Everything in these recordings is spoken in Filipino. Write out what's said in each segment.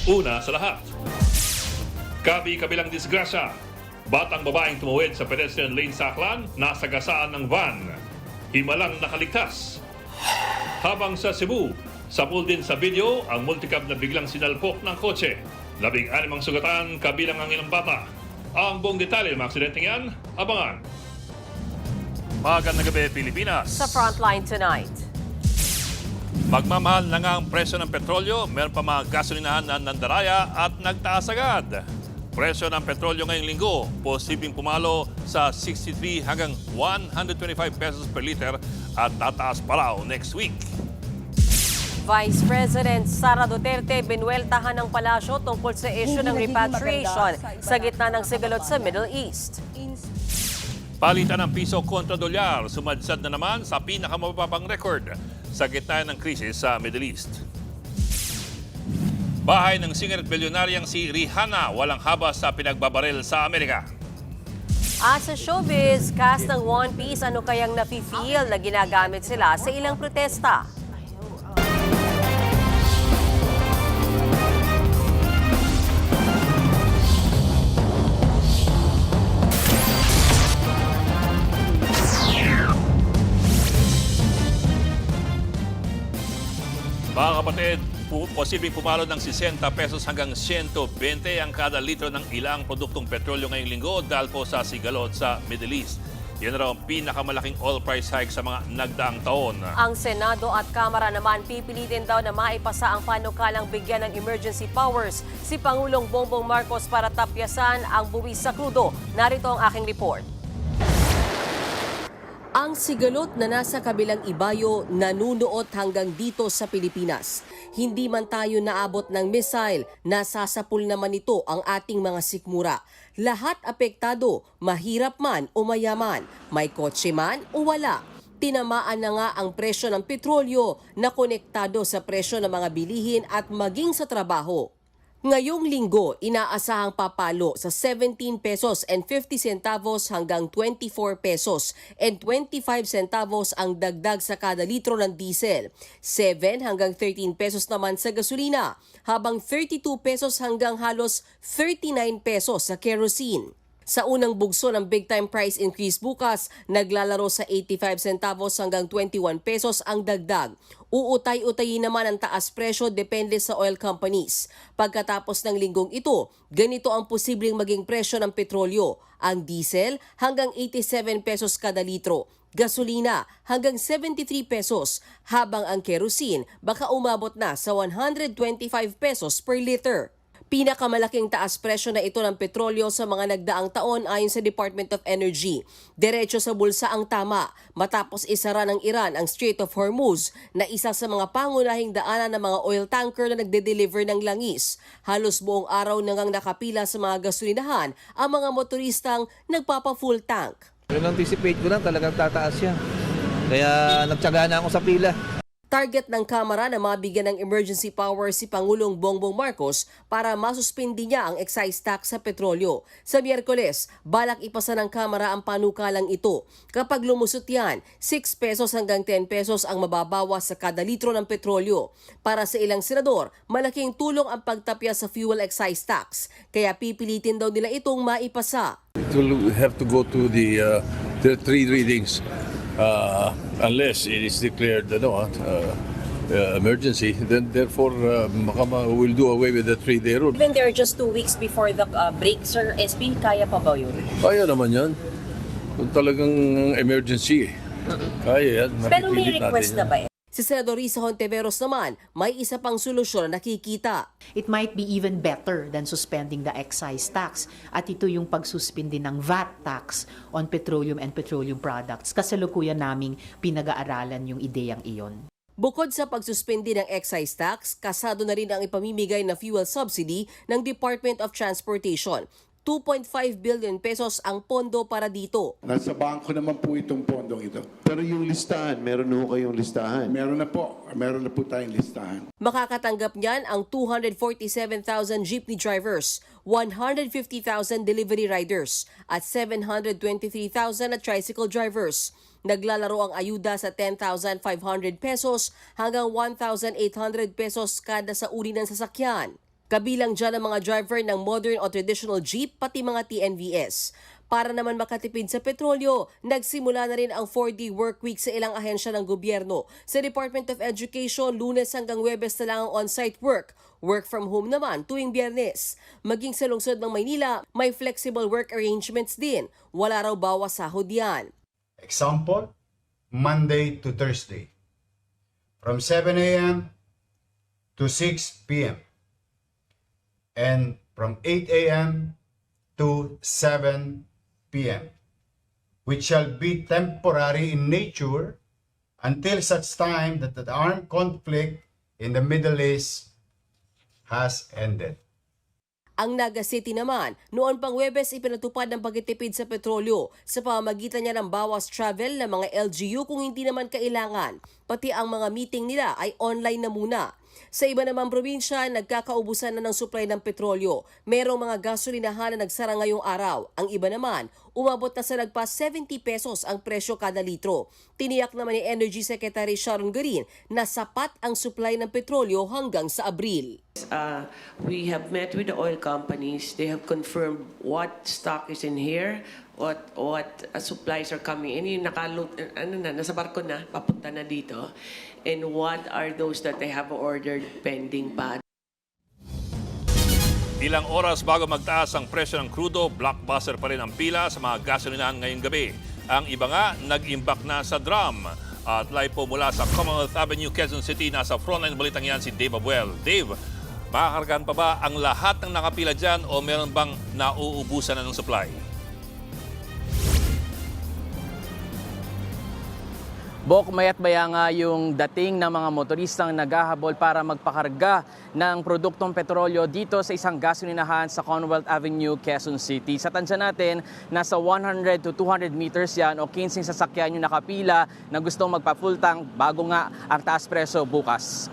Una sa lahat, kabi-kabilang disgrasya. Batang babaeng tumuwid sa pedestrian lane sa Aklan, nasagasaan ng van. Himalang nakaligtas. Habang sa Cebu, sapul din sa video ang multicab na biglang sinalpok ng kotse. 16 ang sugatan, kabilang ang ilang bata. Ang buong detalye ng aksidenteng yan, abangan. Magandang gabi, Pilipinas. Sa Frontline tonight. Magmamahal na nga ang presyo ng petrolyo, meron pa mga gasolinahan na nandaraya at nagtaas agad. Presyo ng petrolyo ngayong linggo, posibleng pumalo sa 63 hanggang 125 pesos per liter at tataas pa raw next week. Vice President Sara Duterte binueltahan ng palasyo tungkol sa issue ng repatriation sa gitna ng sigalot sa Middle East. Palitan ng piso kontra dolyar, sumadsad na naman sa pinakamababang record sa gitna ng krisis sa Middle East. Bahay ng singer at bilyonaryang si Rihanna walang habas sa pinagbabaril sa Amerika. At sa showbiz, cast ng One Piece, ano kayang nafe-feel na ginagamit sila sa ilang protesta? Mga kapatid, posibleng pumalo ng 60 pesos hanggang 120 ang kada litro ng ilang produktong petrolyo ngayong linggo dahil po sa sigalot sa Middle East. Yan raw ang pinakamalaking oil price hike sa mga nagdaang taon. Ang Senado at Kamara naman pipilitin daw na maipasa ang panukalang bigyan ng emergency powers si Pangulong Bongbong Marcos para tapyasan ang buwis sa krudo. Narito ang aking report. Ang sigalot na nasa kabilang ibayo nanunuot hanggang dito sa Pilipinas. Hindi man tayo naabot ng missile, nasasapul naman ito ang ating mga sikmura. Lahat apektado, mahirap man o mayaman, may kotse man o wala. Tinamaan na nga ang presyo ng petrolyo na konektado sa presyo ng mga bilihin at maging sa trabaho. Ngayong linggo, inaasahang papalo sa 17 pesos and 50 centavos hanggang 24 pesos and 25 centavos ang dagdag sa kada litro ng diesel. 7 hanggang 13 pesos naman sa gasolina, habang 32 pesos hanggang halos 39 pesos sa kerosene. Sa unang bugso ng big time price increase bukas, naglalaro sa 85 centavos hanggang 21 pesos ang dagdag. Uutay-utayin naman ang taas presyo depende sa oil companies. Pagkatapos ng linggong ito, ganito ang posibleng maging presyo ng petrolyo. Ang diesel hanggang 87 pesos kada litro. Gasolina hanggang 73 pesos, habang ang kerosene baka umabot na sa 125 pesos per liter. Pinakamalaking taas presyo na ito ng petrolyo sa mga nagdaang taon ayon sa Department of Energy. Diretso sa bulsa ang tama matapos isara ng Iran ang Strait of Hormuz na isa sa mga pangunahing daanan ng mga oil tanker na nagde-deliver ng langis. Halos buong araw nang nakapila sa mga gasolinahan ang mga motoristang nagpapa-full tank. Anticipate ko lang talagang tataas siya. Kaya nagtsaga na ako sa pila. Target ng Kamara na mabigyan ng emergency power si Pangulong Bongbong Marcos para masuspindi niya ang excise tax sa petrolyo. Sa Miyerkules, balak ipasa ng Kamara ang panukalang ito. Kapag lumusot yan, 6 pesos hanggang 10 pesos ang mababawas sa kada litro ng petrolyo. Para sa ilang senador, malaking tulong ang pagtapya sa fuel excise tax. Kaya pipilitin daw nila itong maipasa. It will have to go to the three readings. Unless it is declared emergency, then therefore we'll do away with the 3-day rule. Even there are just 2 weeks before the break, Sir SP, kaya pa ba yun? Kaya naman yan. Kung talagang emergency, kaya yan. Pero may Mapipilit natin request yan. na ba? Si Senador Risa Hontiveros naman, may isa pang solusyon na nakikita. It might be even better than suspending the excise tax. At ito yung pagsuspindi ng VAT tax on petroleum and petroleum products. Kasalukuyan naming pinag-aaralan yung ideyang iyon. Bukod sa pagsuspindi ng excise tax, kasado na rin ang ipamimigay na fuel subsidy ng Department of Transportation. 2.5 billion pesos ang pondo para dito. Nasa bangko naman po itong pondong ito. Pero yung listahan, meron ho kayong listahan? Meron na po tayong listahan. Makakatanggap niyan ang 247,000 jeepney drivers, 150,000 delivery riders, at 723,000 na tricycle drivers. Naglalaro ang ayuda sa 10,500 pesos hanggang 1,800 pesos kada sa uri ng sasakyan. Kabilang dyan ang mga driver ng modern o traditional jeep pati mga TNVS. Para naman makatipid sa petrolyo, nagsimula na rin ang 4-day work week sa ilang ahensya ng gobyerno. Sa Department of Education, Lunes hanggang Huwebes na lang ang on-site work. Work from home naman tuwing Biyernes. Maging sa lungsod ng Maynila, may flexible work arrangements din. Wala raw bawas sahod yan. Example, Monday to Thursday, from 7 a.m. to 6 p.m. and from 8 a.m. to 7 p.m., which shall be temporary in nature until such time that the armed conflict in the Middle East has ended. Ang Naga City naman, noon pang Huwebes ipinatupad ng pagtitipid sa petrolyo sa pamamagitan niya ng bawas travel ng mga LGU kung hindi naman kailangan. Pati ang mga meeting nila ay online na muna. Sa iba namang probinsya, nagkakaubusan na ng supply ng petrolyo. Merong mga gasolinahan na nagsara ngayong araw. Ang iba naman, umabot na sa nagpa 70 pesos ang presyo kada litro. Tiniyak naman ni Energy Secretary Sharon Garin na sapat ang supply ng petrolyo hanggang sa Abril. We have met with the oil companies. They have confirmed what stock is in here, what supplies are coming in. Yung nasa barko na, papunta na dito. And what are those that they have ordered pending pa. Ilang oras bago magtaas ang presyo ng krudo, blockbuster pa rin ang pila sa mga gasolinahan ngayong gabi. Ang iba nga, nag-imbak na sa drum. At live po mula sa Commonwealth Avenue, Quezon City, nasa frontline balitang yan si Dave Abuel. Dave, makakargahan pa ba ang lahat ng nakapila dyan o meron bang nauubusan na ng supply? Bok, mayat maya nga yung dating ng mga motoristang naghahabol para magpakarga ng produktong petrolyo dito sa isang gasolinahan sa Commonwealth Avenue, Quezon City. Sa tansya natin, nasa 100 to 200 meters yan o 15 sasakyan yung nakapila na gustong magpa-full tank bago nga ang taas presyo bukas.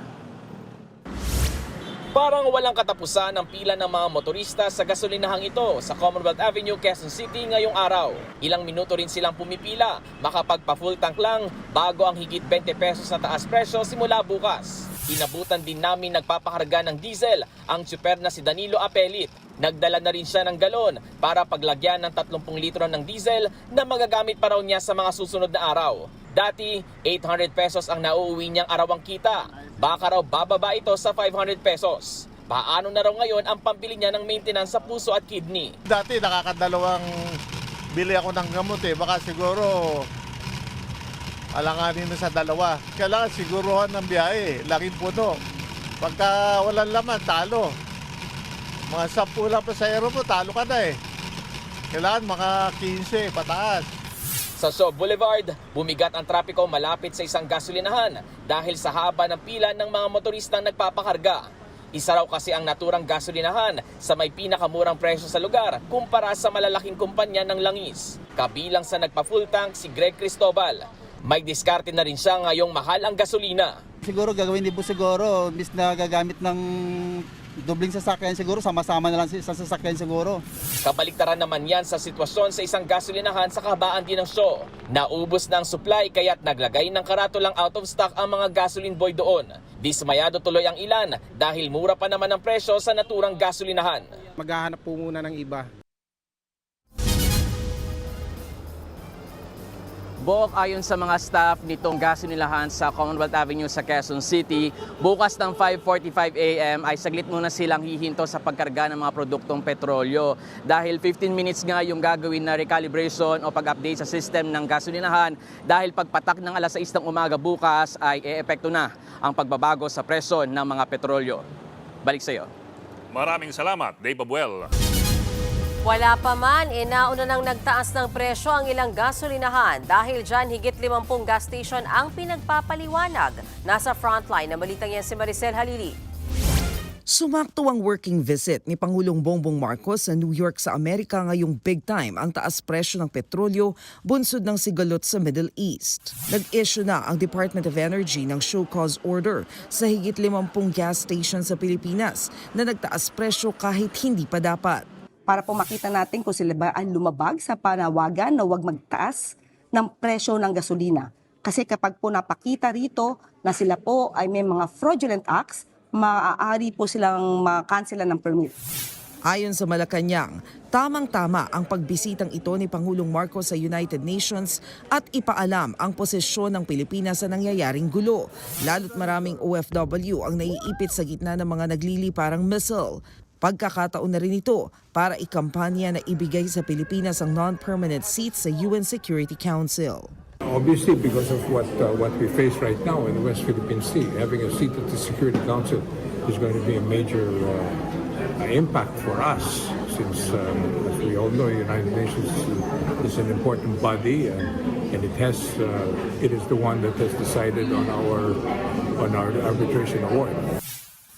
Parang walang katapusan ang pila ng mga motorista sa gasolinahang ito sa Commonwealth Avenue, Quezon City ngayong araw. Ilang minuto rin silang pumipila, makapagpa-full tank lang bago ang higit 20 pesos na taas presyo simula bukas. Inabutan din namin nagpapakarga ng diesel ang tsuper na si Danilo Apelit. Nagdala na rin siya ng galon para paglagyan ng 30 litro ng diesel na magagamit pa raw niya sa mga susunod na araw. Dati, 800 pesos ang nauuwi niyang arawang kita. Baka raw bababa ito sa 500 pesos. Paano na raw ngayon ang pambili niya ng maintenance sa puso at kidney? Dati nakakadalawang bili ako ng gamot Baka siguro alanganin na sa dalawa. Kailangan siguruhan ng biyahe. Laking puno. Pagka walang laman, talo. Mga 10 lang pa sa aero mo, talo ka na Kailangan mga 15 pataas. Sa Shaw Boulevard, bumigat ang trapiko malapit sa isang gasolinahan dahil sa haba ng pila ng mga motoristang nagpapakarga. Isa raw kasi ang naturang gasolinahan sa may pinakamurang presyo sa lugar kumpara sa malalaking kumpanya ng langis. Kabilang sa nagpa-full tank si Greg Cristobal. May diskarte na rin siya ngayong mahal ang gasolina. Siguro gagawin din po siguro, imbis na gagamit ng dobling sasakyan siguro, sama-sama na lang sa isang sasakyan siguro. Kabaliktaran naman yan sa sitwasyon sa isang gasolinahan sa kahabaan din ng Shaw. Naubos na ang supply kaya't naglagay ng karatulang out of stock ang mga gasoline boy doon. Dismayado tuloy ang ilan dahil mura pa naman ang presyo sa naturang gasolinahan. Maghahanap po muna ng iba. Bok, ayon sa mga staff nitong gasolinahan sa Commonwealth Avenue sa Quezon City, bukas ng 5:45 a.m. ay saglit muna silang hihinto sa pagkarga ng mga produktong petrolyo. Dahil 15 minutes nga yung gagawin na recalibration o pag-update sa system ng gasolinahan dahil pagpatak ng alas 6 ng umaga bukas ay e-epekto na ang pagbabago sa presyo ng mga petrolyo. Balik sa iyo. Maraming salamat, Dave Abuel. Wala pa man, nauna nang nagtaas ng presyo ang ilang gasolinahan dahil dyan higit 50 gas station ang pinagpapaliwanag. Nasa frontline na balitang yan si Maricel Halili. Sumakto ang working visit ni Pangulong Bongbong Marcos sa New York sa Amerika ngayong big time ang taas presyo ng petrolyo bunsod ng sigalot sa Middle East. Nag-issue na ang Department of Energy ng show cause order sa higit 50 gas station sa Pilipinas na nagtaas presyo kahit hindi pa dapat. Para po makita natin kung sila ba ay lumabag sa panawagan na huwag magtaas ng presyo ng gasolina. Kasi kapag po napakita rito na sila po ay may mga fraudulent acts, maaari po silang makansela ng permit. Ayon sa Malacanang, tamang-tama ang pagbisitang ito ni Pangulong Marcos sa United Nations at ipaalam ang posisyon ng Pilipinas sa nangyayaring gulo. Lalo't maraming OFW ang naiipit sa gitna ng mga nagliliparang missile. Pagkakataon na rin ito para ikampanya na ibigay sa Pilipinas ang non-permanent seat sa UN Security Council. Obviously, because of what we face right now in the West Philippine Sea, having a seat at the Security Council is going to be a major impact for us, since, as we all know, the United Nations is an important body, and it is the one that has decided on our arbitration award.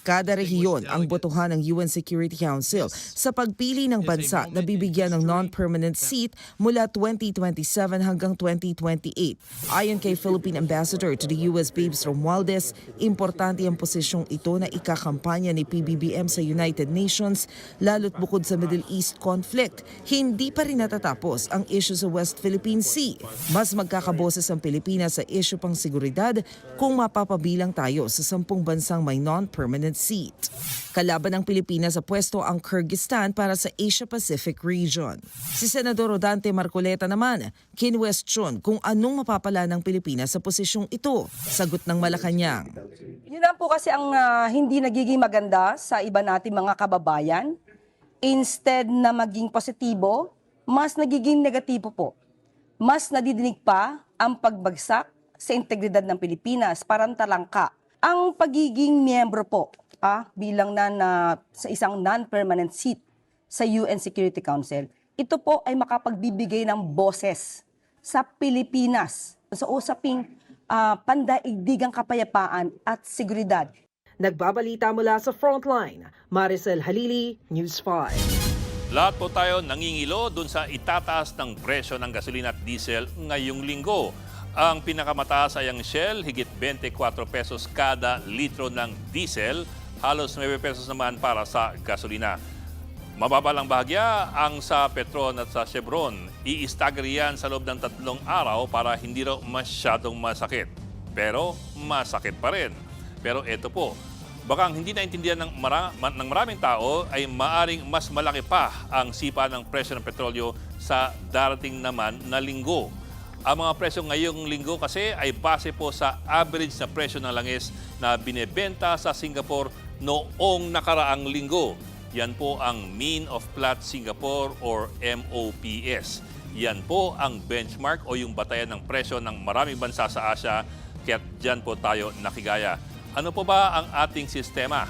Kada rehiyon ang botohan ng UN Security Council sa pagpili ng bansa na bibigyan ng non-permanent seat mula 2027 hanggang 2028. Ayon kay Philippine Ambassador to the US Babes Romualdez, importante ang posisyong ito na ikakampanya ni PBBM sa United Nations, lalo't bukod sa Middle East conflict, hindi pa rin natatapos ang issue sa West Philippine Sea. Mas magkakaboses ang Pilipinas sa issue pang seguridad kung mapapabilang tayo sa 10 bansang may non-permanent seat. Kalaban ng Pilipinas sa pwesto ang Kyrgyzstan para sa Asia-Pacific region. Si Senador Rodante Marcoleta naman, kinwestiyon kung anong mapapala ng Pilipinas sa posisyong ito. Sagot ng Malacanang. Yun lang po kasi ang hindi nagiging maganda sa iba nating mga kababayan. Instead na maging positibo, mas nagiging negatibo po. Mas nadidinig pa ang pagbagsak sa integridad ng Pilipinas, parang talangka. Ang pagiging miyembro po bilang sa isang non-permanent seat sa UN Security Council, ito po ay makapagbibigay ng boses sa Pilipinas sa usaping pandaigdigang kapayapaan at seguridad. Nagbabalita mula sa Frontline, Maricel Halili, News 5. Lahat po tayo nangingilo dun sa itataas ng presyo ng gasolina at diesel ngayong linggo. Ang pinakamataas ay ang Shell, higit 24 pesos kada litro ng diesel, halos 9 pesos naman para sa gasolina. Mababa lang bahagya ang sa Petron at sa Chevron. I-stagger yan sa loob ng 3 araw para hindi raw masyadong masakit. Pero masakit pa rin. Pero ito po, baka hindi naintindihan ng maraming tao ay maaring mas malaki pa ang sipa ng presyo ng petrolyo sa darating naman na linggo. Ang mga presyo ngayong linggo kasi ay base po sa average na presyo ng langis na binebenta sa Singapore noong nakaraang linggo. Yan po ang Mean of Platts Singapore or MOPS. Yan po ang benchmark o yung batayan ng presyo ng maraming bansa sa Asia, kaya dyan po tayo nakigaya. Ano po ba ang ating sistema?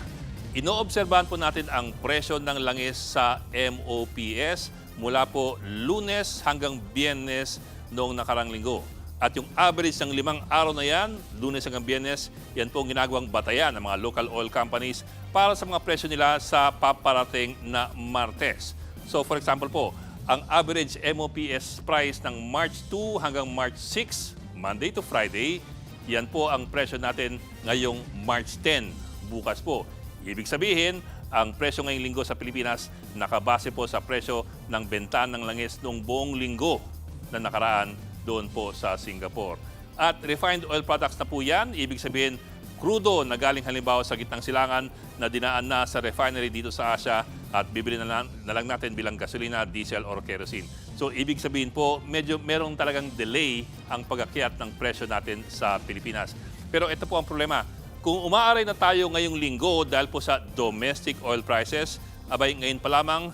Inoobserbahan po natin ang presyo ng langis sa MOPS mula po Lunes hanggang Biyernes noong nakarang linggo. At yung average ng 5 araw na yan, Lunes hanggang Biyernes, yan po ang ginagawang batayan ng mga local oil companies para sa mga presyo nila sa paparating na Martes. So for example po, ang average MOPS price ng March 2 hanggang March 6, Monday to Friday, yan po ang presyo natin ngayong March 10, bukas po. Ibig sabihin, ang presyo ngayong linggo sa Pilipinas nakabase po sa presyo ng benta ng langis noong buong linggo na nakaraan doon po sa Singapore. At refined oil products na po yan, ibig sabihin, krudo na galing halimbawa sa gitnang silangan na dinaan na sa refinery dito sa Asia at bibili na lang natin bilang gasolina, diesel or kerosene. So ibig sabihin po, medyo merong talagang delay ang pag-akyat ng presyo natin sa Pilipinas. Pero ito po ang problema. Kung umaaray na tayo ngayong linggo dahil po sa domestic oil prices, abay ngayon pa lamang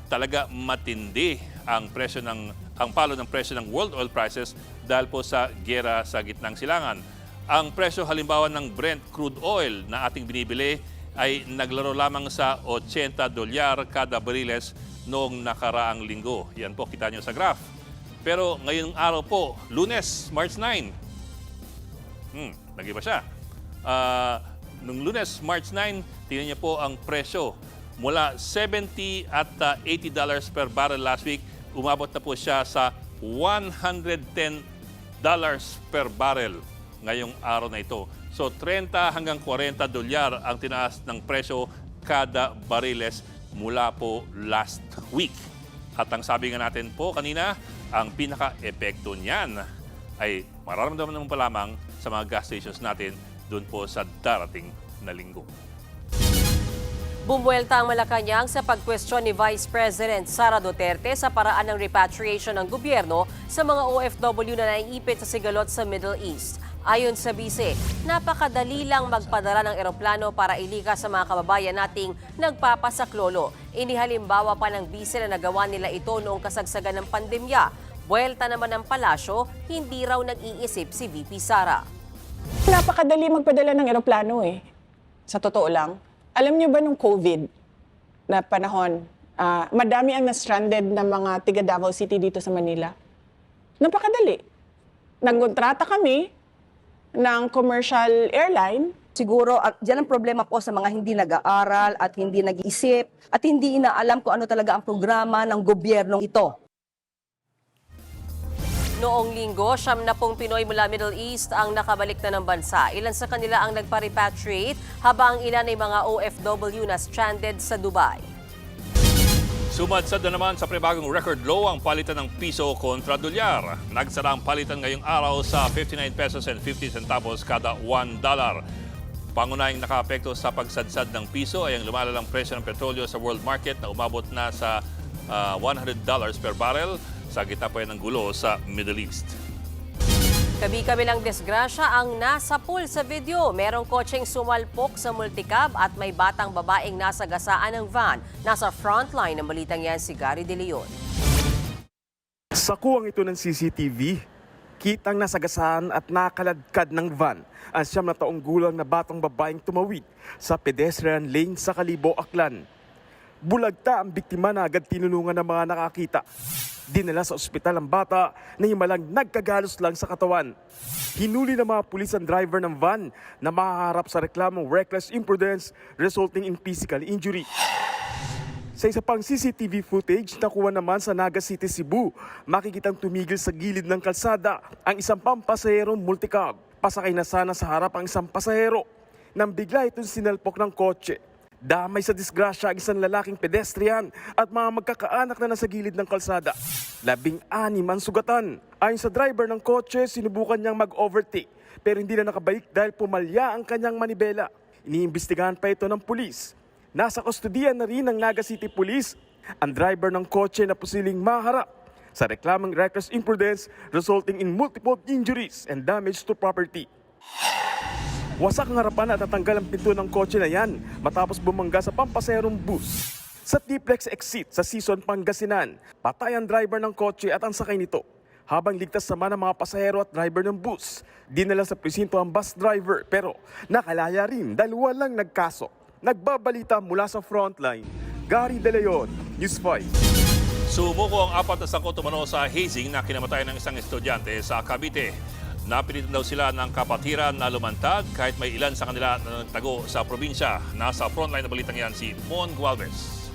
talaga matindi ang palo ng presyo ng world oil prices dahil po sa giyera sa gitnang silangan. Ang presyo halimbawa ng Brent crude oil na ating binibili ay naglaro lamang sa $80 kada bariles noong nakaraang linggo. Yan po, kita nyo sa graph. Pero ngayong araw po, Lunes, March 9. Nag-iba siya. Nung Lunes, March 9, tingnan niyo po ang presyo. Mula $70 at $80 per barrel last week, umabot na po siya sa $110 per barrel ngayong araw na ito. So 30 hanggang $40 ang tinaas ng presyo kada bariles mula po last week. At ang sabi nga natin po kanina, ang pinaka-epekto niyan ay mararamdaman naman pa lamang sa mga gas stations natin doon po sa darating na linggo. Bumuelta ang Malacanang sa pagkwestiyon ni Vice President Sara Duterte sa paraan ng repatriation ng gobyerno sa mga OFW na naiipit sa sigalot sa Middle East. Ayon sa bise, napakadali lang magpadala ng eroplano para ilikas sa mga kababayan nating nagpapasaklolo. Inihalimbawa pa ng bise na nagawa nila ito noong kasagsagan ng pandemya. Buwelta naman ng palasyo, hindi raw nag-iisip si VP Sara. Napakadali magpadala ng eroplano sa totoo lang. Alam niyo ba nung COVID na panahon, madami ang na-stranded na mga tiga Davao City dito sa Manila? Napakadali. Nagkontrata kami ng commercial airline. Siguro, dyan ang problema po sa mga hindi nag-aaral at hindi nag-iisip at hindi inaalam kung ano talaga ang programa ng gobyernong ito. Noong linggo, 70 Pinoy mula Middle East ang nakabalik na ng bansa. Ilan sa kanila ang nagpa-repatriate habang ilan ay mga OFW na stranded sa Dubai. Sumadsad na naman sa prebagong record low ang palitan ng piso kontra dolyar. Nagsara ang palitan ngayong araw sa 59 pesos and 50 centavos kada $1. Pangunahing nakaapekto sa pagsadsad ng piso ay ang lumalalang presyo ng petrolyo sa world market na umabot na sa $100 per barrel sa gitna pa ng gulo sa Middle East. Kabi-kabilang disgrasya ang nasa pool sa video. Merong kotseng sumalpok sa multicab at may batang babaeng nasa gasaan ng van. Nasa frontline ng balitang yan si Gary De Leon. Sa kuwang ito ng CCTV, kitang nasagasaan at nakaladkad ng van ang 9 na taong gulang na batang babaeng tumawid sa pedestrian lane sa Kalibo, Aklan. Bulagta ang biktima na agad tinulungan ng mga nakakita. Dinala sa ospital ang bata na himalang nagkagalos lang sa katawan. Hinuli ng mga pulis ang driver ng van na mahaharap sa reklamong reckless imprudence resulting in physical injury. Sa isa pang CCTV footage na kuha naman sa Naga City, Cebu, makikitang tumigil sa gilid ng kalsada ang isang pampasaherong multicab. Pasakay na sana sa harap ang isang pasahero nang bigla itong sinalpok ng kotse. Damay sa disgrasya ang isang lalaking pedestrian at mga magkakaanak na nasa gilid ng kalsada. 16 ang sugatan. Ayon sa driver ng kotse, sinubukan niyang mag-overtake pero hindi na nakabalik dahil pumalya ang kanyang manibela. Iniimbestigahan pa ito ng pulis. Nasa kustodiyan na rin ng Naga City Police ang driver ng kotse na posibleng maharap sa reklamang reckless imprudence resulting in multiple injuries and damage to property. Wasak ang harapan at natanggal ang pinto ng kotse na yan matapos bumangga sa pampaserong bus. Sa T-Plex exit sa Sison, Pangasinan, patay ang driver ng kotse at ang sakay nito. Habang ligtas naman ang mga pasahero at driver ng bus, dinala sa presinto ang bus driver pero nakalaya rin dahil walang nagkaso. Nagbabalita mula sa frontline, Gary De Leon, News 5. Sumuko ang 4 na sangkot umano sa hazing na kinamatay ng isang estudyante sa Cavite. Napilitan daw sila ng kapatiran na lumantad kahit may ilan sa kanila na nagtago sa probinsya. Nasa frontline na balitang yan si Mon Gualvez.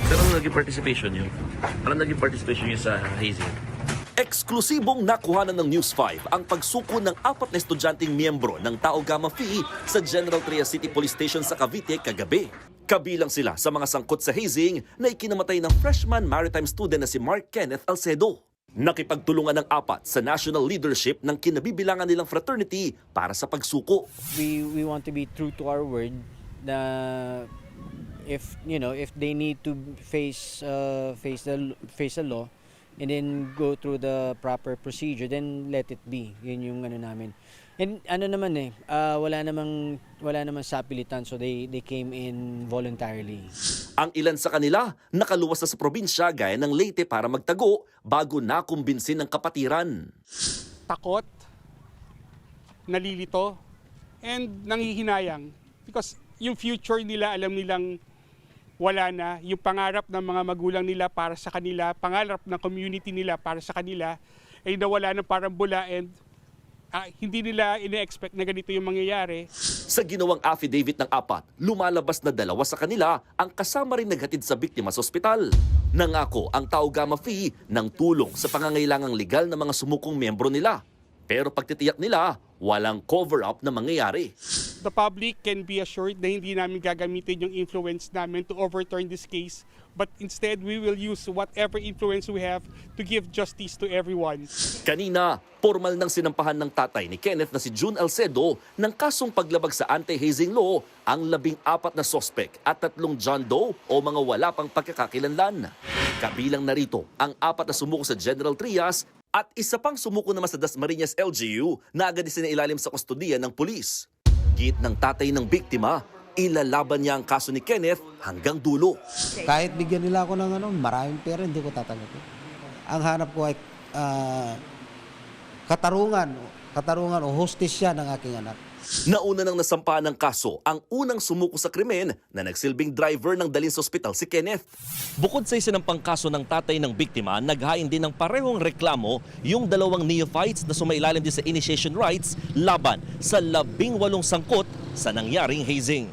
Sir, ano naging participation niyo? Ano naging participation niyo sa hazing? Eksklusibong nakuhanan ng News 5 ang pagsuko ng 4 na estudyanteng miyembro ng Tau Gamma Phi sa General Trias City Police Station sa Cavite kagabi. Kabilang sila sa mga sangkot sa hazing na ikinamatay ng freshman maritime student na si Mark Kenneth Alcedo. Nakipagtulungan ng 4 sa national leadership ng kinabibilangan nilang fraternity para sa pagsuko. We want to be true to our word na if they need to face the law and then go through the proper procedure, then let it be. Yun yung namin. And wala namang sapilitan, so they came in voluntarily. Ang ilan sa kanila nakaluwas na sa probinsya gaya ng Leyte para magtago bago nakumbinsin ng kapatiran. Takot, nalilito, and nanghihinayang because yung future nila alam nilang wala na. Yung pangarap ng mga magulang nila para sa kanila, pangarap ng community nila para sa kanila ay nawala na parang bula and hindi nila ine-expect na ganito yung mangyayari. Sa ginawang affidavit ng 4, lumalabas na 2 sa kanila ang kasama rin naghatid sa biktima sa ospital. Nangako ang Tau Gamma Phi ng tulong sa pangangailangang legal ng mga sumukong miyembro nila. Pero pagtitiyak nila, walang cover-up na mangyayari. The public can be assured na hindi namin gagamitin yung influence namin to overturn this case, but instead we will use whatever influence we have to give justice to everyone. Kanina, formal nang sinampahan ng tatay ni Kenneth na si June Alcedo ng kasong paglabag sa anti-hazing law ang 14 na sospek at 3 John Doe o mga wala pang pagkakakilanlan. Kabilang narito ang 4 na sumuko sa General Trias at isa pang sumuko naman sa Dasmariñas LGU na agad isinailalim sa kustodiya ng pulis. Git ng tatay ng biktima, ilalaban niya ang kaso ni Kenneth hanggang dulo. Kahit bigyan nila ako ng maraming pera, hindi ko tatanggapin. Ang hanap ko ay katarungan o hostisya ng aking anak. Nauna nang nasampahan ng kaso ang unang sumuko sa krimen na nagsilbing driver ng dalhin sa ospital si Kenneth. Bukod sa isinampang kaso ng tatay ng biktima, naghain din ng parehong reklamo yung 2 neophytes na sumailalim din sa initiation rites laban sa 18 sangkot sa nangyaring hazing.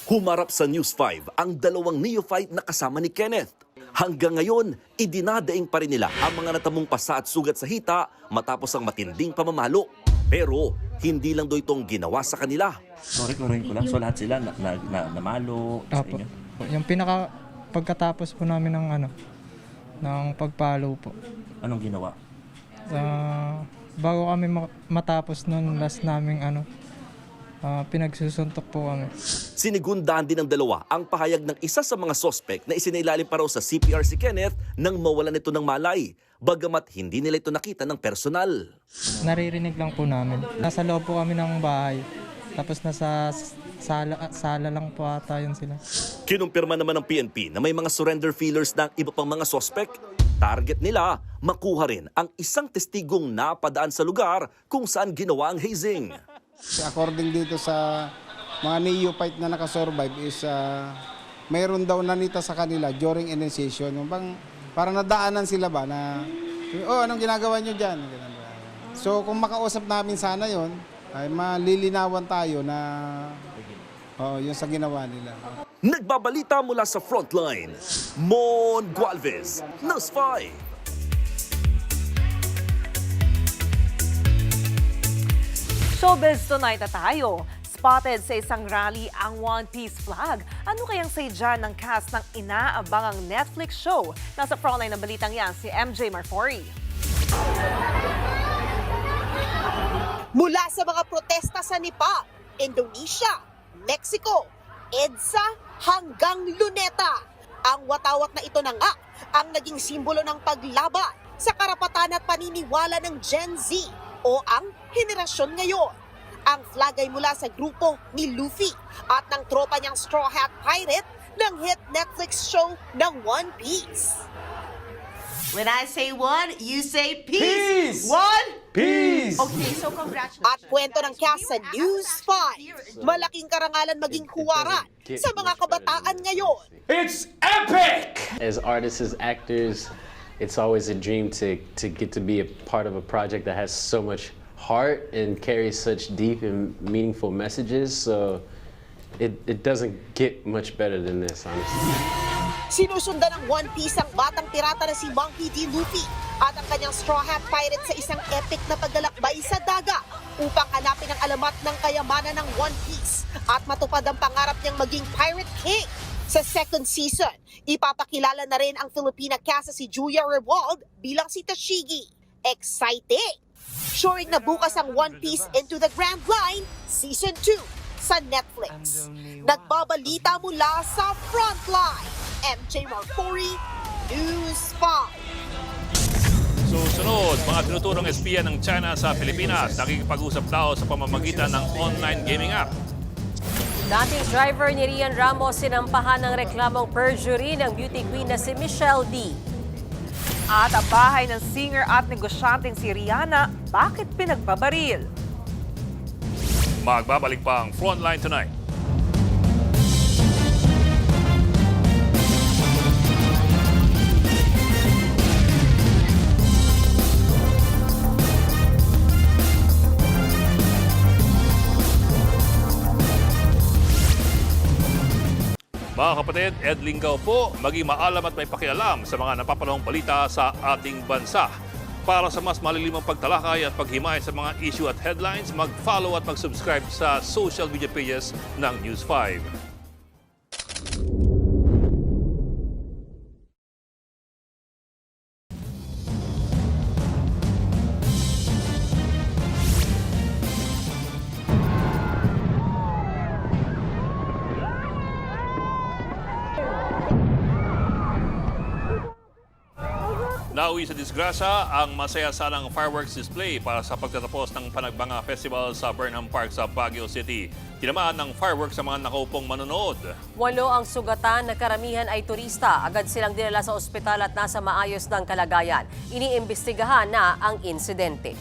Humarap sa News 5 ang 2 neophyte na kasama ni Kenneth. Hanggang ngayon, idinadaing pa rin nila ang mga natamong pasa at sugat sa hita matapos ang matinding pamamalo. Pero hindi lang daw itong ginawa sa kanila. Sorry ko lang. So lahat sila namalo sa inyo? Yung pagkatapos po namin ng pagpalo po. Anong ginawa? Bago kami matapos nun, last naming pinagsusuntok po kami. Sinigundahan din ng 2 ang pahayag ng isa sa mga sospek na isinailalim pa raw sa CPR si Kenneth nang mawalan ito ng malay, bagamat hindi nila ito nakita ng personal. Naririnig lang po namin. Nasa loob po kami ng bahay, tapos nasa sala lang po ata yun sila. Kinumpirma naman ng PNP na may mga surrender feelers ng iba pang mga sospek. Target nila, makuha rin ang isang testigong napadaan sa lugar kung saan ginawa ang hazing. According dito sa mga neophyte na nakasurvive is mayroon daw nanita sa kanila during initiation. Yung parang nadaanan sila ba na, anong ginagawa nyo dyan? So kung makausap namin sana yon ay malilinawan tayo na yung sa ginawa nila. Nagbabalita mula sa frontline, Mon Gualvez, News 5. Showbiz tonight na tayo. Spotted sa isang rally ang One Piece flag. Ano kayang sadya ng cast ng inaabangang Netflix show? Nasa frontline ng balitang yan si MJ Marfori. Mula sa mga protesta sa Nepal, Indonesia, Mexico, EDSA hanggang Luneta. Ang watawat na ito na nga ang naging simbolo ng paglaban sa karapatan at paniniwala ng Gen Z o ang henerasyon ngayon. Ang flag ay mula sa grupo ni Luffy at ng tropa niyang Straw Hat Pirate ng hit Netflix show ng One Piece. When I say one, you say peace. Peace! One, Peace! Okay, so congratulations. At kwento ng cast sa News 5, malaking karangalan maging huwaran sa mga kabataan ngayon. It's epic! As artists, as actors, it's always a dream to get to be a part of a project that has so much heart and carries such deep and meaningful messages. So it doesn't get much better than this, honestly. Sinusundan ng One Piece ang batang pirata na si Monkey D. Luffy at ang kanyang Straw Hat Pirate sa isang epic na paglalakbay sa dagat upang hanapin ang alamat ng kayamanan ng One Piece at matupad ang pangarap niyang maging Pirate King. Sa second season, ipapakilala na rin ang Filipina cast si Julia Rewald bilang si Tashigi. Exciting! Showing na bukas ang One Piece Into the Grand Line Season 2 sa Netflix. Nagbabalita mula sa Frontline, MJ Marfori, News 5. Susunod, mga tinuturong espiya ng China sa Pilipinas nakikipag-usap daw sa pamamagitan ng online gaming app. Dating driver ni Rian Ramos sinampahan ng reklamong perjury ng beauty queen na si Michelle D. At ang bahay ng singer at negosyanteng si Rihanna, bakit pinagbabaril? Magbabalik pa ang Frontline tonight. Mga kapatid, Ed Lingaw po, maging maalam at may pakialam sa mga napapanahong balita sa ating bansa. Para sa mas malilimang pagtalakay at paghimay sa mga issue at headlines, mag-follow at mag-subscribe sa social media pages ng News 5. Nauwi sa disgrasya ang masaya sanang fireworks display para sa pagtatapos ng Panagbanga Festival sa Burnham Park sa Baguio City. Tinamaan ng fireworks sa mga nakaupong manonood. 8 ang sugatan na karamihan ay turista. Agad silang dinala sa ospital at nasa maayos ng kalagayan. Iniimbestigahan na ang insidente.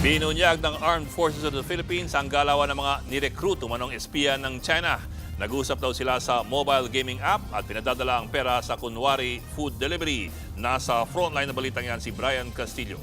Binunyag ng Armed Forces of the Philippines ang galawan ng mga nirecruit umanong espiya ng China. Nag-usap daw sila sa mobile gaming app at pinadadala ang pera sa kunwari food delivery. Nasa frontline na balitang yan si Brian Castillo.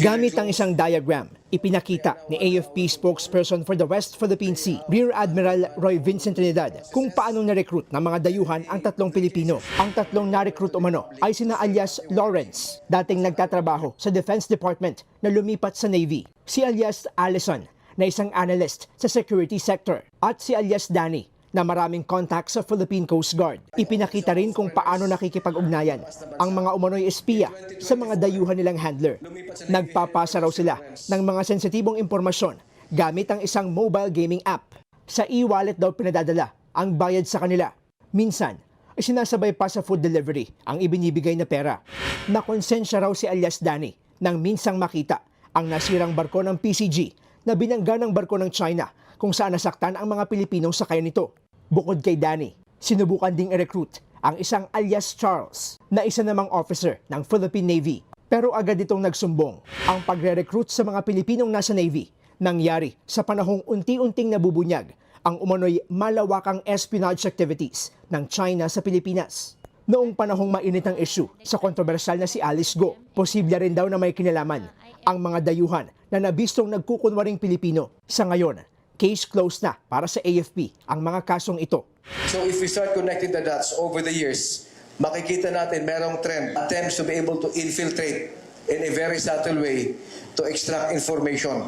Gamit ang isang diagram, ipinakita ni AFP spokesperson for the West Philippine Sea, Rear Admiral Roy Vincent Trinidad, kung paano na-recruit ng mga dayuhan ang 3 Pilipino. Ang 3 na-recruit umano ay sina alias Lawrence, dating nagtatrabaho sa Defense Department na lumipat sa Navy. Si alias Allison, na isang analyst sa security sector, at si alias Danny, na maraming contacts sa Philippine Coast Guard. Ipinakita rin kung paano nakikipag-ugnayan ang mga umano'y espiya sa mga dayuhan nilang handler. Nagpapasa raw sila ng mga sensitibong impormasyon gamit ang isang mobile gaming app. Sa e-wallet daw pinadadala ang bayad sa kanila. Minsan, sinasabay pa sa food delivery ang ibinibigay na pera. Nakonsensya raw si alias Danny nang minsang makita ang nasirang barko ng PCG na binangga ng barko ng China kung saan nasaktan ang mga Pilipinong sakay nito. Bukod kay Danny, sinubukan ding i-recruit ang isang alias Charles na isa namang officer ng Philippine Navy. Pero agad itong nagsumbong. Ang pagre-recruit sa mga Pilipinong nasa Navy nangyari sa panahong unti-unting nabubunyag ang umano'y malawakang espionage activities ng China sa Pilipinas. Noong panahong mainit ang issue sa kontrobersyal na si Alice Go, posible rin daw na may kinalaman ang mga dayuhan na nabistong nagkukunwaring Pilipino. Sa ngayon, case closed na para sa AFP ang mga kasong ito. So if we start connecting the dots over the years, makikita natin merong trend, attempts to be able to infiltrate in a very subtle way to extract information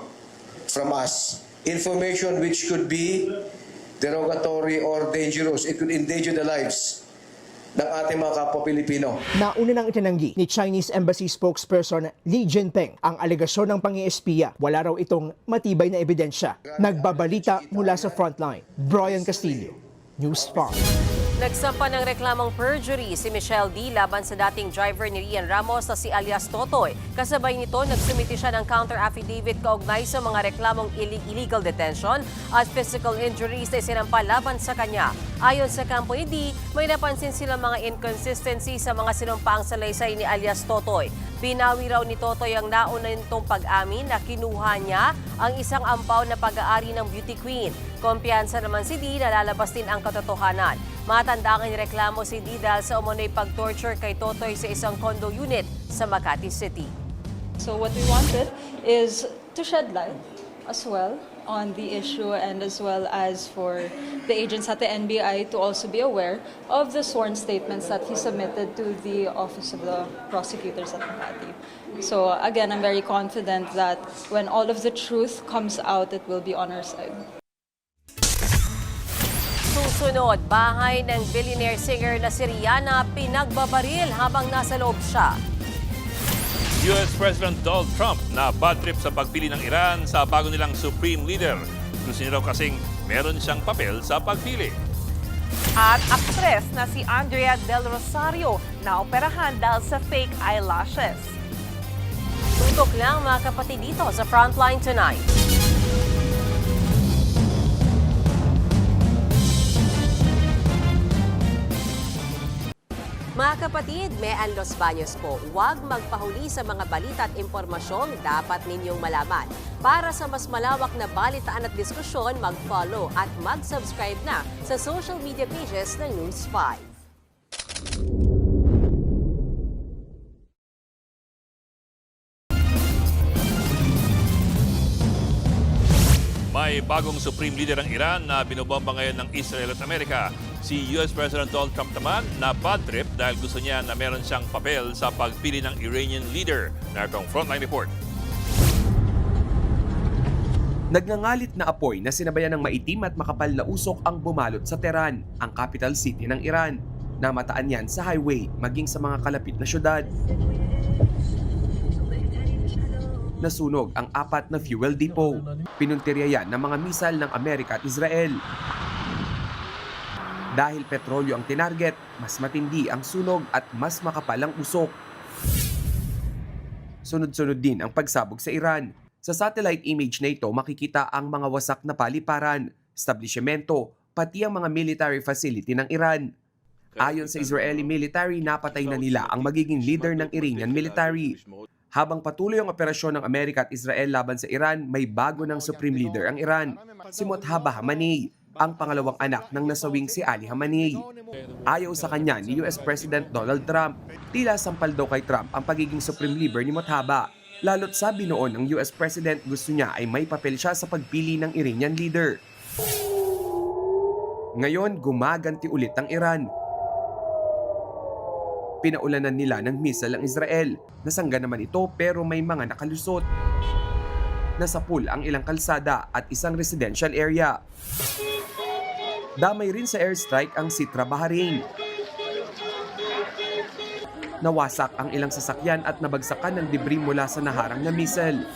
from us. Information which could be derogatory or dangerous. It could endanger the lives ng ating mga kapwa Pilipino. Nauna nang itinanggi ni Chinese Embassy spokesperson Li Jinping ang alegasyon ng pang-iespiya. Wala raw itong matibay na ebidensya. Nagbabalita mula sa frontline. Brian Castillo, News 5. Nagsampa ng reklamong perjury si Michelle D. laban sa dating driver ni Rian Ramos na si alias Totoy. Kasabay nito, nagsumiti siya ng counter affidavit kaugnay sa mga reklamong illegal detention at physical injuries na isinampa laban sa kanya. Ayon sa kampo ni D, may napansin silang mga inconsistency sa mga sinumpaang salaysay ni alias Totoy. Binawi raw ni Totoy ang nauna nitong pag-amin na kinuha niya ang isang ampaw na pag-aari ng beauty queen. Kumpiyansa naman si D na lalabas din ang katotohanan. Matanda ang reklamo si D dahil sa umano'y pag-torture kay Totoy sa isang condo unit sa Makati City. So what we wanted is to shed light as well on the issue and as well as for the agents at the NBI to also be aware of the sworn statements that he submitted to the Office of the Prosecutors at Makati. So again, I'm very confident that when all of the truth comes out, it will be on our side. Susunod, bahay ng billionaire singer na si Rihanna pinagbabaril habang nasa loob siya. US President Donald Trump na bad trip sa pagpili ng Iran sa bago nilang Supreme Leader. Gusto niya raw kasing meron siyang papel sa pagpili. At aktres na si Andrea Del Rosario na operahan dahil sa fake eyelashes. Tutok lang mga kapatid dito sa Frontline Tonight. Mga kapatid, Mean Los Baños po, huwag magpahuli sa mga balita at impormasyong dapat ninyong malaman. Para sa mas malawak na balitaan at diskusyon, mag-follow at mag-subscribe na sa social media pages ng News 5. May may bagong Supreme Leader ng Iran na binobomba ngayon ng Israel at Amerika. Si US President Donald Trump naman na bad trip dahil gusto niya na meron siyang papel sa pagpili ng Iranian leader. Narito ang Frontline Report. Nagngangalit na apoy na sinabayan ng maitim at makapal na usok ang bumalot sa Tehran, ang capital city ng Iran. Namataan yan sa highway maging sa mga kalapit na syudad. Nasunog ang 4 na fuel depot. Pinuntirya yan ng mga misal ng Amerika at Israel. Dahil petrolyo ang tinarget, mas matindi ang sunog at mas makapal ang usok. Sunod-sunod din ang pagsabog sa Iran. Sa satellite image na ito, makikita ang mga wasak na paliparan, establishmento, pati ang mga military facility ng Iran. Ayon sa Israeli military, napatay na nila ang magiging leader ng Iranian military. Habang patuloy ang operasyon ng Amerika at Israel laban sa Iran, may bago ng Supreme Leader ang Iran, si Mojtaba Khamenei, ang pangalawang anak ng nasawing si Ali Khamenei. Ayaw sa kanya ni US President Donald Trump. Tila sampal daw kay Trump ang pagiging Supreme Leader ni Mojtaba. Lalo't sabi noon ng US President gusto niya ay may papel siya sa pagpili ng Iranian leader. Ngayon, gumaganti ulit ang Iran. Pinaulanan nila ng missile ang Israel. Nasangga naman ito pero may mga nakalusot. Nasapul ang ilang kalsada at isang residential area. Damay rin sa airstrike ang Sitra, Bahrain. Nawasak ang ilang sasakyan at nabagsakan ng debris mula sa naharang na missile.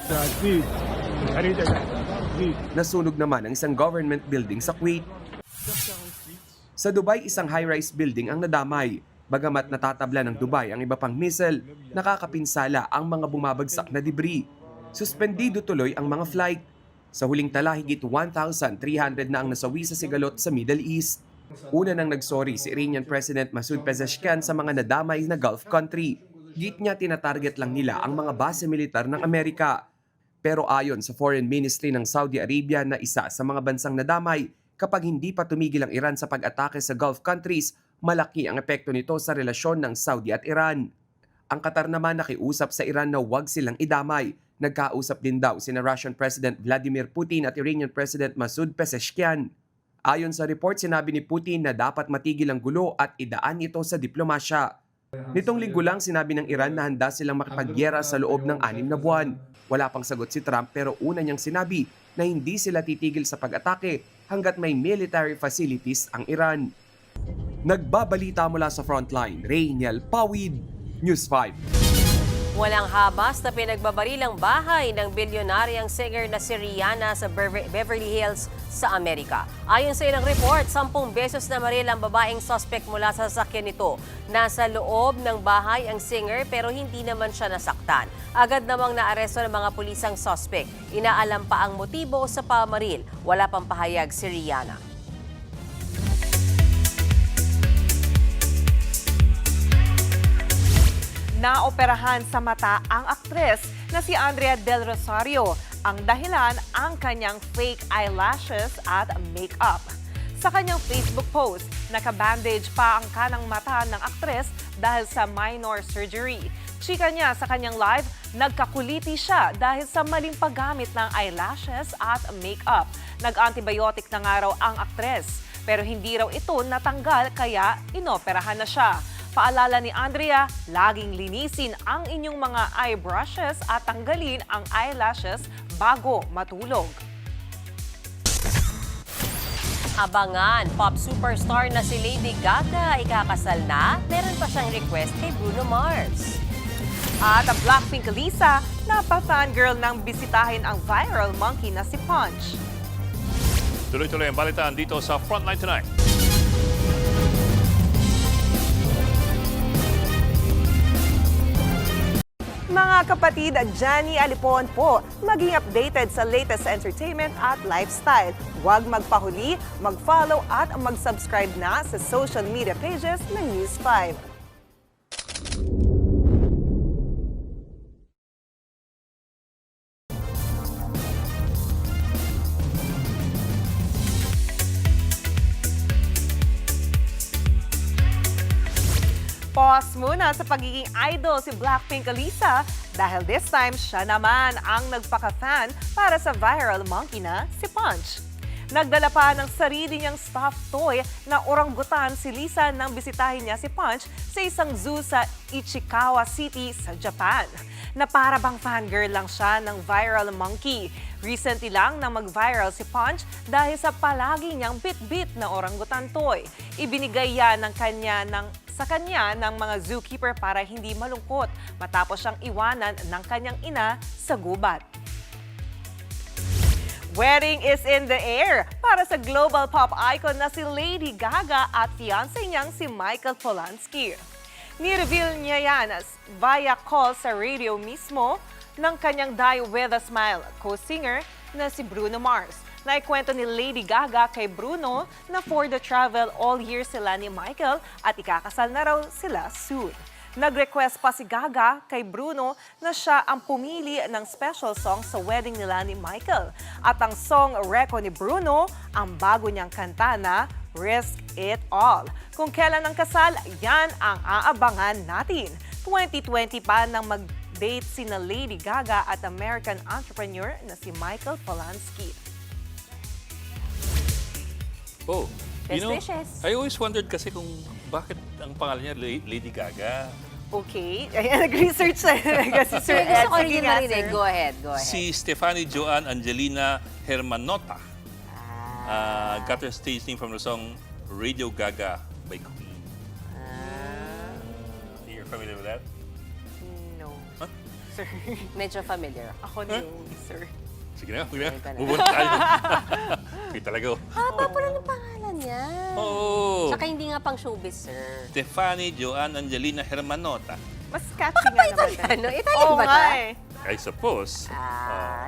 Nasunog naman ang isang government building sa Kuwait. Sa Dubai, isang high-rise building ang nadamay. Bagamat natatabla ng Dubai ang iba pang missile, nakakapinsala ang mga bumabagsak na debris. Suspendido tuloy ang mga flight. Sa huling tala, higit 1,300 na ang nasawi sa sigalot sa Middle East. Una nang nagsorry si Iranian President Masoud Pezeshkian sa mga nadamay na Gulf country. Git niya tinatarget lang nila ang mga base militar ng Amerika. Pero ayon sa Foreign Ministry ng Saudi Arabia na isa sa mga bansang nadamay, kapag hindi pa tumigil ang Iran sa pag-atake sa Gulf countries, malaki ang epekto nito sa relasyon ng Saudi at Iran. Ang Qatar naman nakiusap sa Iran na huwag silang idamay. Nagkausap din daw sina Russian President Vladimir Putin at Iranian President Masoud Pezeshkian. Ayon sa report, sinabi ni Putin na dapat matigil ang gulo at idaan ito sa diplomasya. Nitong linggo lang sinabi ng Iran na handa silang makipagyera sa loob ng 6 na buwan. Wala pang sagot si Trump pero una niyang sinabi na hindi sila titigil sa pag-atake hanggat may military facilities ang Iran. Nagbabalita mula sa Frontline, Rainiel Pawid, News 5. Walang habas na pinagbabarilang bahay ng bilyonaryang singer na si Rihanna sa Beverly Hills sa Amerika. Ayon sa ilang report, 10 beses na maril ang babaeng suspect mula sa sasakyan nito. Nasa loob ng bahay ang singer pero hindi naman siya nasaktan. Agad namang naaresto ng mga pulisang suspect. Inaalam pa ang motibo sa pamaril. Wala pang pahayag si Rihanna. Naoperahan sa mata ang aktres na si Andrea Del Rosario. Ang dahilan, ang kanyang fake eyelashes at makeup. Sa kanyang Facebook post, nakabandage pa ang kanang mata ng aktres dahil sa minor surgery. Chika niya sa kanyang live, nagkakuliti siya dahil sa maling paggamit ng eyelashes at makeup. Nag-antibiotic na nga raw ang aktres, pero hindi raw ito natanggal kaya inoperahan na siya. Paalala ni Andrea, laging linisin ang inyong mga eyebrushes at tanggalin ang eyelashes bago matulog. Abangan, pop superstar na si Lady Gaga ikakasal na. Meron pa siyang request kay Bruno Mars. At ang Blackpink Lisa, napaka-fangirl nang bisitahin ang viral monkey na si Punch. Tuloy-tuloy ang balitaan dito sa Frontline Tonight. Mga kapatid, Johnny Alipon po, maging updated sa latest entertainment at lifestyle. Huwag magpahuli, mag-follow at mag-subscribe na sa social media pages ng News 5. Pause muna sa pagiging idol si Blackpink Lisa Dahil this time, siya naman ang nagpaka-fan para sa viral monkey na si Punch. Nagdala pa ng sarili niyang stuffed toy na oranggutan si Lisa nang bisitahin niya si Punch sa isang zoo sa Ichikawa City sa Japan. Na para bang fangirl lang siya ng viral monkey. Recently lang nang mag-viral si Punch dahil sa palagi niyang bit-bit na oranggutan toy. Ibinigay yan sa kanya ng mga zookeeper para hindi malungkot matapos siyang iwanan ng kanyang ina sa gubat. Wedding is in the air para sa global pop icon na si Lady Gaga at fiancé niyang si Michael Polanski. Ni-reveal niya yan via call sa radio mismo ng kanyang Die With A Smile co-singer na si Bruno Mars. Naikwento ni Lady Gaga kay Bruno na for the travel all year sila ni Michael at ikakasal na raw sila soon. Nag-request pa si Gaga kay Bruno na siya ang pumili ng special song sa wedding nila ni Michael. At ang song Reco ni Bruno, ang bago niyang kanta na Risk It All. Kung kailan ang kasal, yan ang aabangan natin. 2020 pa nang mag-date sina Lady Gaga at American entrepreneur na si Michael Polanski. Oh, you know, Best wishes. I always wondered kasi kung bakit ang pangalan niya Lady Gaga. Okay. Ayan, nag-research na si Sir Gusto Ed. ko rin Sige yung nga, narinig. sir. Go ahead, go ahead. Si Stefanie Joanne Angelina Hermanota got her stage name from the song Radio Gaga by Queen. You're familiar with that? No. Huh? Sir. Medyo familiar. Ako no, sir. Sige na, huwag na. Sige na. Move on tayo. Okay, talaga. Haba pala ng pangalan niya. Oo. Tsaka hindi nga pang showbiz, sir. Stefanie Joanne Angelina Hermanota. Mas catchy nga naman. Italiano? Italian Oo ba nga ta? eh. I suppose.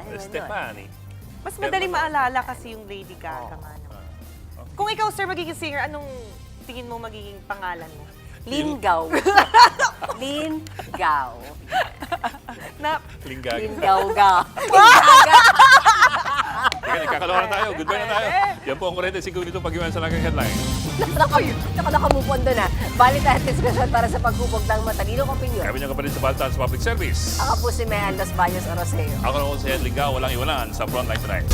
yun. Stefanie. Mas madali maalala kasi yung Lady Gaga nga naman. Kung ikaw, sir, magiging singer, anong tingin mo magiging pangalan mo? Lingaw. Lingaw. Na, Linggaga. Linggaw-ga. Teka, nagkakalawa na tayo. Goodbye na tayo. Yan po ang 45 dito pag-iwan sa Lagang Headline. Nakamove on doon na. Balik tayo diskusyon para sa paghubog ng matalinong opinion. Kami niyang kapatid sa Baltan sa Public Service. Ako po si Mayan Los Baños Oroseo. Ako na po si Ed Linggaw, walang iwanan sa Frontline Tonight.